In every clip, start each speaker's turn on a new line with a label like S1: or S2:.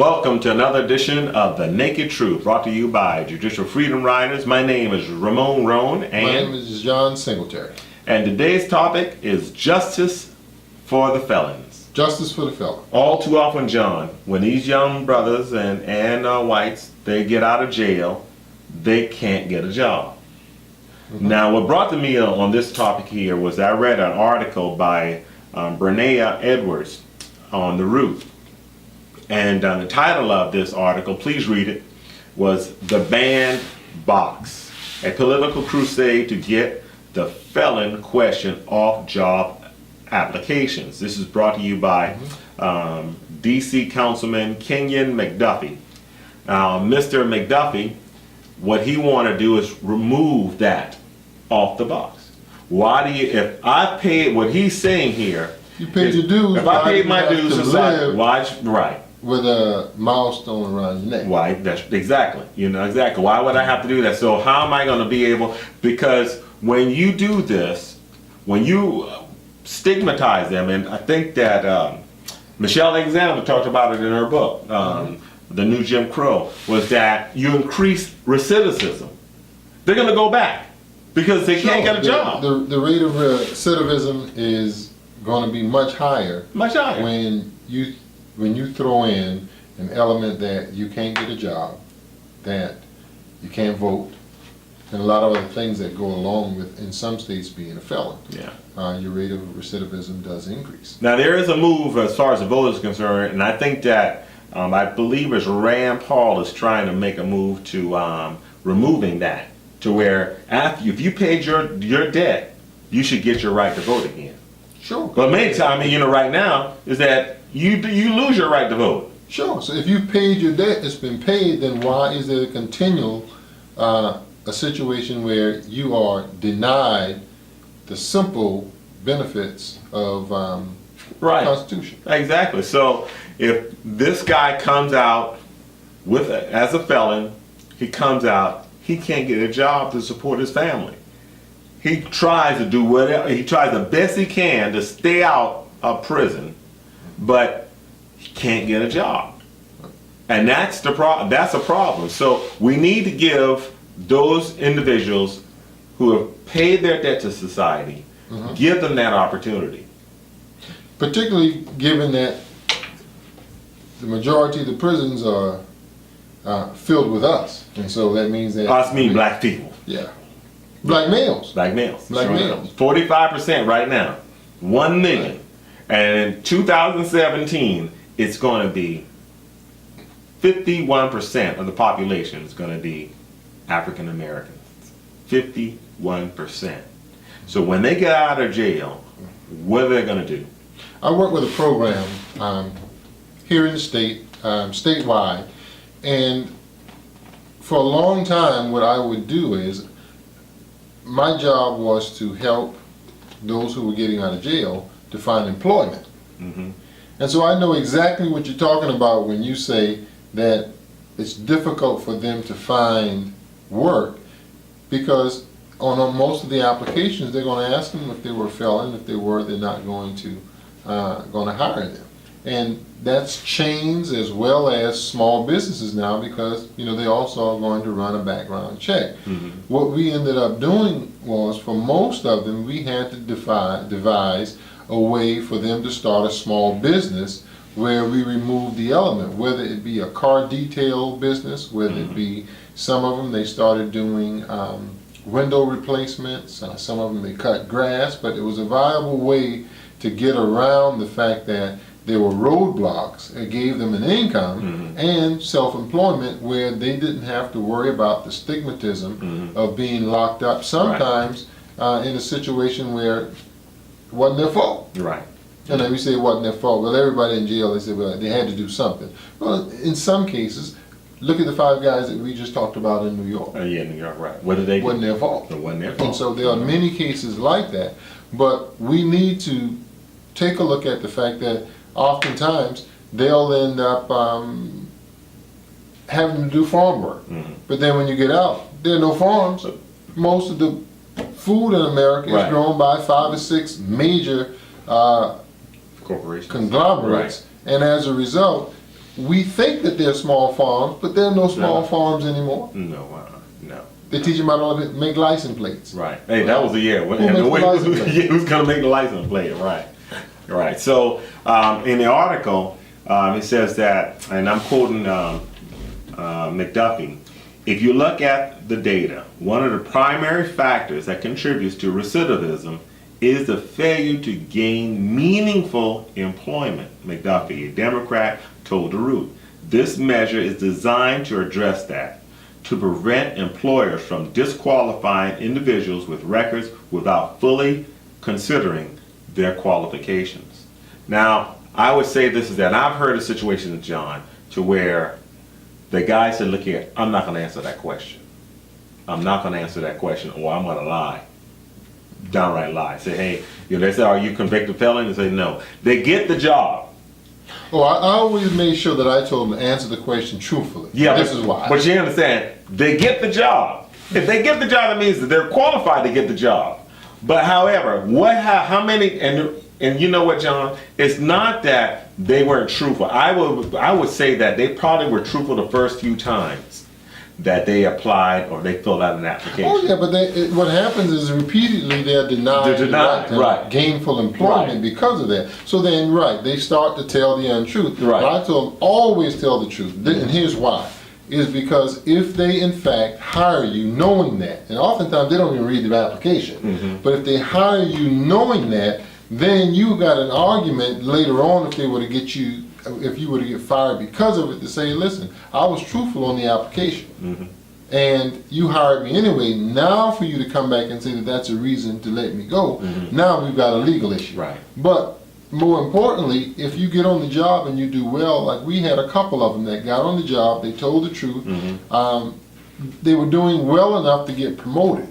S1: Welcome to another edition of The Naked Truth, brought to you by Judicial Freedom Riders. My name is Ramon Roan, and
S2: my name is John Singletary.
S1: And today's topic is justice for the felons.
S2: Justice for the felon.
S1: All too often, John, when these young brothers and whites, they get out of jail, they can't get a job. Now, what brought me on this topic here was I read an article by Brennea Edwards on The Root. And the title of this article, please read it, was The Banned Box, a political crusade to get the felon question off job applications. This is brought to you by D.C. Councilman Kenyon McDuffie. Mr. McDuffie, what he want to do is remove that off the box. Why do you, if I paid what he's saying here,
S2: you paid your dues.
S1: If I paid my dues, society, why, right.
S2: With a milestone around your neck.
S1: Why? That's exactly. You know exactly. Why would I have to do that? So how am I going to be able? Because when you do this, when you stigmatize them, and I think that Michelle Alexander talked about it in her book, The New Jim Crow, was that you increase recidivism. They're going to go back because they can't get a job.
S2: The rate of recidivism is going to be much higher.
S1: Much higher.
S2: When you throw in an element that you can't get a job, that you can't vote, and a lot of other things that go along with, in some states, being a felon, your rate of recidivism does increase.
S1: Now, there is a move as far as the vote is concerned, and I think that I believe it's Rand Paul is trying to make a move to removing that, to where after if you paid your debt, you should get your right to vote again.
S2: Sure.
S1: But many times, right now, is that you lose your right to vote.
S2: Sure. So if you paid your debt, it's been paid, then why is there a continual a situation where you are denied the simple benefits of the Constitution?
S1: Exactly. So if this guy comes out as a felon, he comes out, he can't get a job to support his family. He tries to do whatever, he tries the best he can to stay out of prison, but he can't get a job. And that's the problem. That's a problem. So we need to give those individuals who have paid their debt to society, give them that opportunity.
S2: Particularly given that the majority of the prisons are filled with us. And so that means that...
S1: Us mean black people.
S2: Yeah. Black males.
S1: Black males.
S2: Black males.
S1: 45% right now. 1 million.
S2: Right.
S1: And in 2017, it's going to be 51% of the population is going to be African Americans. 51%. So when they get out of jail, what are they going to do?
S2: I work with a program here in the state, statewide, and for a long time what I would do is, my job was to help those who were getting out of jail to find employment. And so I know exactly what you're talking about when you say that it's difficult for them to find work, because on most of the applications they're going to ask them if they were a felon. If they were, they're not going to hire them. And that's chains as well as small businesses now, because they also are going to run a background check. What we ended up doing was, for most of them, we had to devise a way for them to start a small business where we removed the element, whether it be a car detail business, whether it be, some of them they started doing window replacements, some of them they cut grass, but it was a viable way to get around the fact that there were roadblocks. It gave them an income and self-employment where they didn't have to worry about the stigmatism of being locked up, sometimes in a situation where it wasn't their fault.
S1: Right.
S2: And then we say it wasn't their fault. Well, everybody in jail, they said, well, they had to do something. Well, in some cases, look at the 5 guys that we just talked about in New York.
S1: Yeah, New York, right. What did they do?
S2: Wasn't their fault.
S1: It wasn't their fault.
S2: And so there are many cases like that. But we need to take a look at the fact that oftentimes they'll end up having to do farm work. But then when you get out, there are no farms. Most of the food in America is grown by 5 or 6 major
S1: corporations,
S2: conglomerates, and as a result, we think that they're small farms, but there are no small farms anymore.
S1: No, no.
S2: They teach them how to make license plates.
S1: Right. Hey, that was the year.
S2: Who makes the license plate?
S1: Who's going to make the license plate? Right. Right. So in the article, it says that, and I'm quoting McDuffie, if you look at the data, one of the primary factors that contributes to recidivism is the failure to gain meaningful employment. McDuffie, a Democrat, told The Root. This measure is designed to address that, to prevent employers from disqualifying individuals with records without fully considering their qualifications. Now, I would say this is that I've heard of situations, John, to where the guy said, look here, I'm not going to answer that question. I'm not going to answer that question, or I'm going to lie. Downright lie. Say, hey, they say, are you convicted felon? They say, no. They get the job.
S2: Oh, I always made sure that I told them to answer the question truthfully.
S1: Yeah,
S2: this is why.
S1: But you understand, they get the job. If they get the job, that means that they're qualified to get the job. But however, how many, and you know what, John? It's not that they weren't truthful. I would say that they probably were truthful the first few times that they applied or they filled out an application.
S2: Oh yeah, but what happens is repeatedly they're denied the right to
S1: right.
S2: gainful employment
S1: Right.
S2: because of that. So then, they start to tell the untruth.
S1: Right.
S2: But I told them, always tell the truth. And here's why. Is because if they in fact hire you knowing that, and oftentimes they don't even read the application, but if they hire you knowing that, then you got an argument later on if you were to get fired because of it, to say, listen, I was truthful on the application. And you hired me anyway. Now for you to come back and say that that's a reason to let me go, now we've got a legal issue.
S1: Right.
S2: But more importantly, if you get on the job and you do well, like we had a couple of them that got on the job, they told the truth, they were doing well enough to get promoted.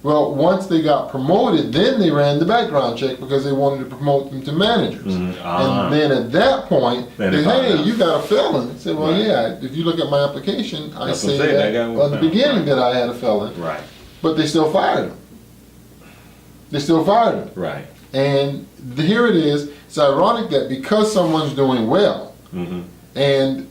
S2: Well, once they got promoted, then they ran the background check because they wanted to promote them to managers. And then at that point, they said, hey, you got a felon. I said, well, yeah, if you look at my application, I say that at the beginning that I had a felon.
S1: Right.
S2: But they still fired him. They still fired him.
S1: Right.
S2: And here it is. It's ironic that because someone's doing well, and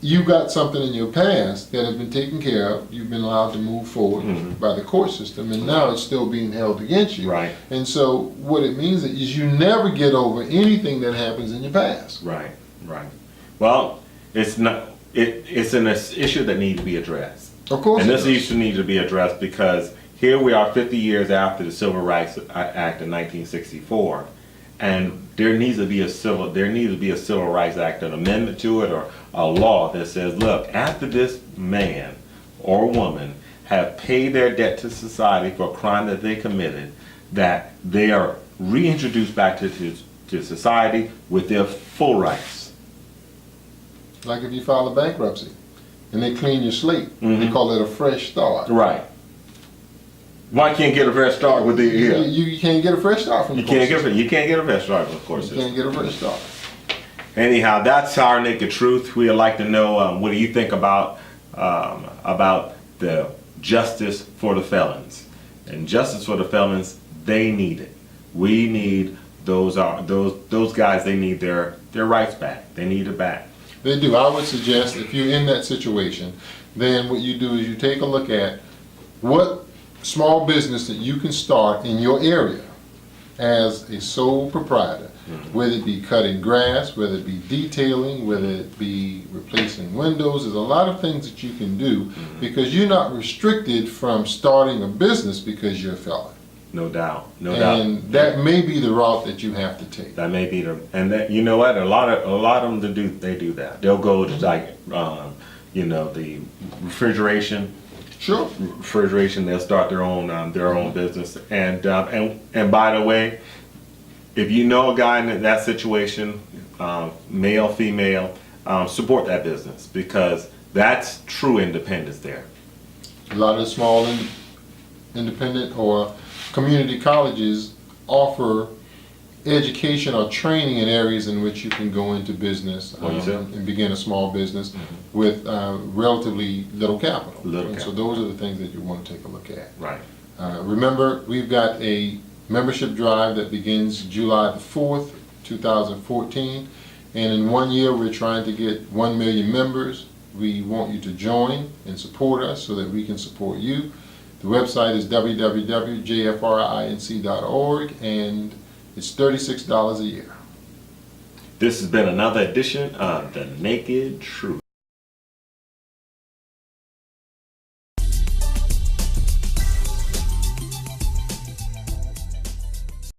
S2: you got something in your past that has been taken care of, you've been allowed to move forward by the court system, and now it's still being held against you.
S1: Right.
S2: And so what it means is you never get over anything that happens in your past.
S1: Right. Right. Well, it's not. It's an issue that needs to be addressed.
S2: Of course.
S1: And this issue needs to be addressed because here we are 50 years after the Civil Rights Act of 1964, and there needs to be a Civil Rights Act, an amendment to it, or a law that says, look, after this man or woman have paid their debt to society for a crime that they committed, that they are reintroduced back to society with their full rights.
S2: Like if you file a bankruptcy and they clean your slate, they call it a fresh start.
S1: Right. Why can't get a fresh start with the
S2: You can't get a fresh start from the court system.
S1: You can't get a fresh start from the court
S2: You
S1: system.
S2: can't get a fresh start.
S1: Anyhow, that's our naked truth. We'd like to know what do you think about the justice for the felons. And justice for the felons, they need it. We need those guys. They need their rights back. They need it back.
S2: They do. I would suggest if you're in that situation, then what you do is you take a look at what small business that you can start in your area as a sole proprietor, whether it be cutting grass, whether it be detailing, whether it be replacing windows. There's a lot of things that you can do because you're not restricted from starting a business because you're a felon.
S1: No doubt, no doubt.
S2: And that may be the route that you have to take.
S1: That may be you know what? A lot of them do that. They'll go to the refrigeration.
S2: Sure.
S1: Refrigeration. They'll start their own business. And by the way, if you know a guy in that situation, male, female, support that business because that's true independence there.
S2: A lot of the small independent or community colleges offer education or training in areas in which you can go into business and begin a small business with relatively little capital. So those are the things that you want to take a look at.
S1: Right.
S2: Remember, we've got a membership drive that begins July the 4th, 2014, And in 1 year, we're trying to get 1 million members. We want you to join and support us so that we can support you. The website is www.jfrinc.org, and it's $36 a year.
S1: This has been another edition of The Naked Truth.